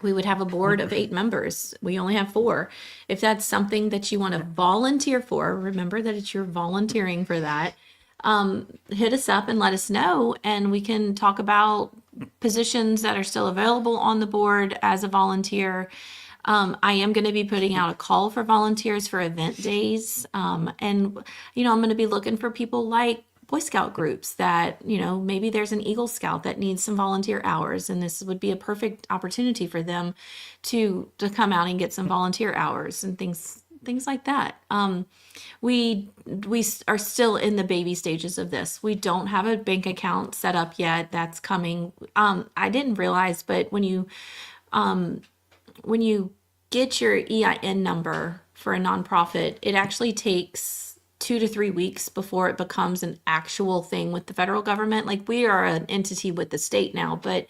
we would have a board of 8 members. We only have 4. If that's something that you want to volunteer for, remember that you're volunteering for that. Hit us up and let us know, and we can talk about positions that are still available on the board as a volunteer. I am going to be putting out a call for volunteers for event days. And I'm going to be looking for people like Boy Scout groups that, maybe there's an Eagle Scout that needs some volunteer hours, and this would be a perfect opportunity for them to come out and get some volunteer hours and things like that. We are still in the baby stages of this. We don't have a bank account set up yet. That's coming. I didn't realize, but when you get your EIN number for a nonprofit, it actually takes 2 to 3 weeks before it becomes an actual thing with the federal government. We are an entity with the state now, but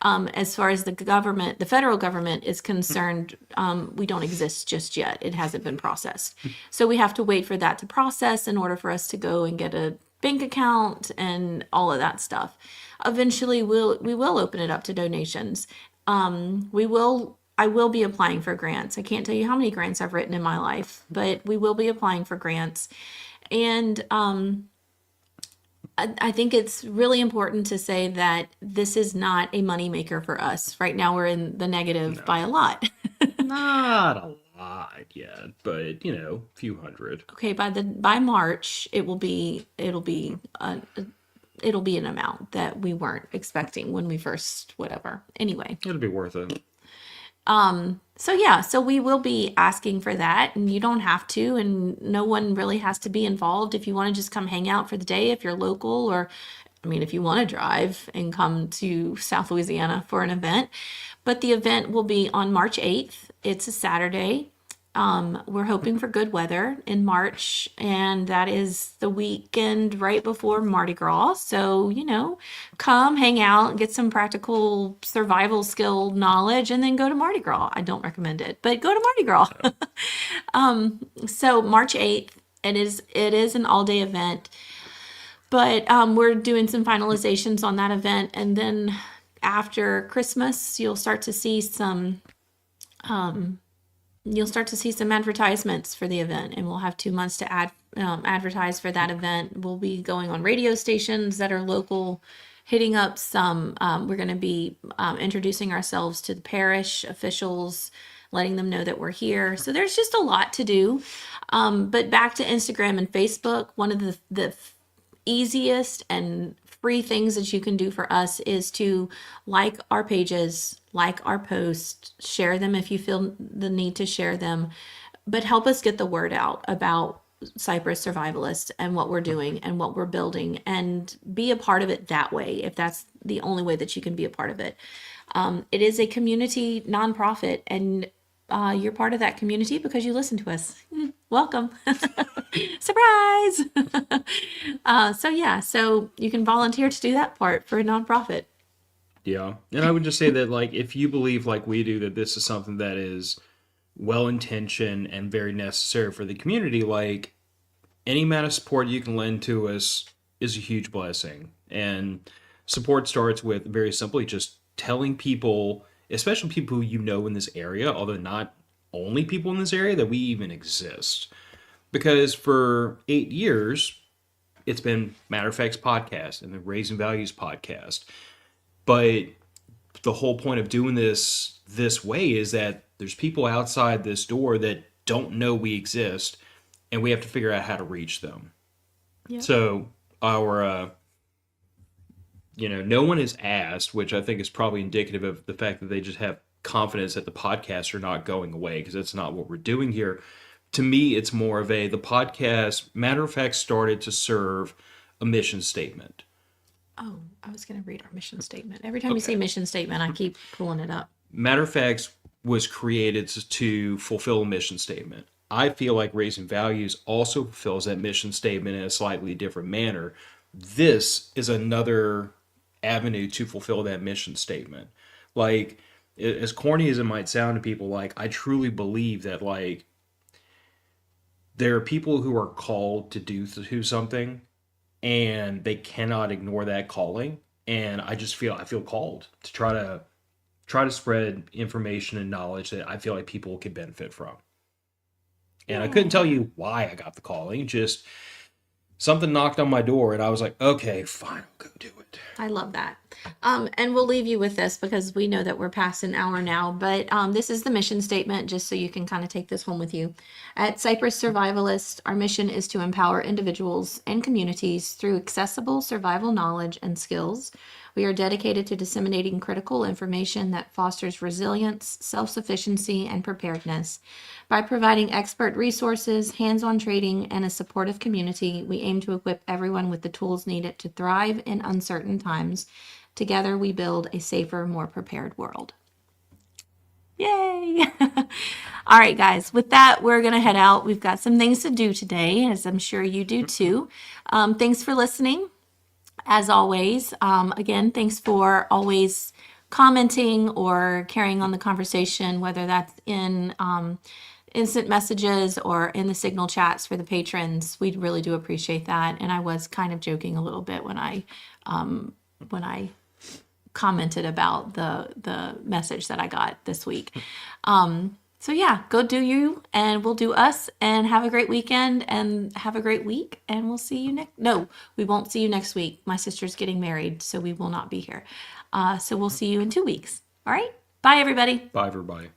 as far as the federal government is concerned, we don't exist just yet. It hasn't been processed. So we have to wait for that to process in order for us to go and get a bank account and all of that stuff. Eventually, we will open it up to donations. I will be applying for grants. I can't tell you how many grants I've written in my life, but we will be applying for grants. And I think it's really important to say that this is not a moneymaker for us. Right now, we're in the negative by a lot. not a lot yet, but a few hundred. Okay, by March, it'll be an amount that we weren't expecting when we first whatever. Anyway, It'll be worth it. So we will be asking for that, and you don't have to, and no one really has to be involved. If you want to just come hang out for the day, if you're local, or if you want to drive and come to South Louisiana for an event. But the event will be on March 8th. It's a Saturday. We're hoping for good weather in March, and that is the weekend right before Mardi Gras. So, come hang out, get some practical survival skill knowledge, and then go to Mardi Gras. I don't recommend it, but go to Mardi Gras. So March 8th, it is an all-day event, but we're doing some finalizations on that event, and then after Christmas, you'll start to see some advertisements for the event, and we'll have 2 months to advertise for that event. We'll be going on radio stations that are local, hitting up some. We're going to be introducing ourselves to the parish officials, letting them know that we're here. So there's just a lot to do. But back to Instagram and Facebook, one of the easiest and free things that you can do for us is to like our pages, like our posts, share them if you feel the need to share them, but help us get the word out about Cypress Survivalist and what we're doing and what we're building, and be a part of it that way, if that's the only way that you can be a part of it. It is a community nonprofit, and you're part of that community because you listen to us. Welcome. Surprise. So you can volunteer to do that part for a nonprofit. Yeah. And I would just say that, like, if you believe like we do that this is something that is well-intentioned and very necessary for the community, like, any amount of support you can lend to us is a huge blessing. And support starts with, very simply, just telling people, especially people who you know in this area, although not only people in this area, that we even exist. Because for 8 years, it's been Matter of Fact's podcast and the Raising Values podcast. But the whole point of doing this way is that there's people outside this door that don't know we exist, and we have to figure out how to reach them. Yeah. So our, no one is asked, which I think is probably indicative of the fact that they just have confidence that the podcasts are not going away, because that's not what we're doing here. To me, it's more of the podcast, Matter of Fact, started to serve a mission statement. Oh, I was going to read our mission statement. Every time you say mission statement, I keep pulling it up. Matter of Fact was created to fulfill a mission statement. I feel like Raising Values also fulfills that mission statement in a slightly different manner. This is another avenue to fulfill that mission statement. Like, as corny as it might sound to people, like, I truly believe that, like, there are people who are called to do something, and they cannot ignore that calling. And I feel called to try to spread information and knowledge that I feel like people could benefit from. And I couldn't tell you why I got the calling. Just something knocked on my door, and I was like, okay, fine, I'll go do it. I love that. And we'll leave you with this because we know that we're past an hour now, but this is the mission statement, just so you can kind of take this home with you. At Cypress Survivalist, our mission is to empower individuals and communities through accessible survival knowledge and skills. We are dedicated to disseminating critical information that fosters resilience, self-sufficiency, and preparedness. By providing expert resources, hands-on training, and a supportive community, we aim to equip everyone with the tools needed to thrive in uncertain times. Together, we build a safer, more prepared world. Yay! All right, guys, with that, we're going to head out. We've got some things to do today, as I'm sure you do too. Thanks for listening. As always, again, thanks for always commenting or carrying on the conversation, whether that's in instant messages or in the Signal chats for the patrons. We really do appreciate that. And I was kind of joking a little bit when I commented about the message that I got this week. So yeah, go do you, and we'll do us, and have a great weekend and have a great week, and we'll see you we won't see you next week. My sister's getting married, so we will not be here. So we'll see you in 2 weeks. All right. Bye, everybody. Bye, everybody.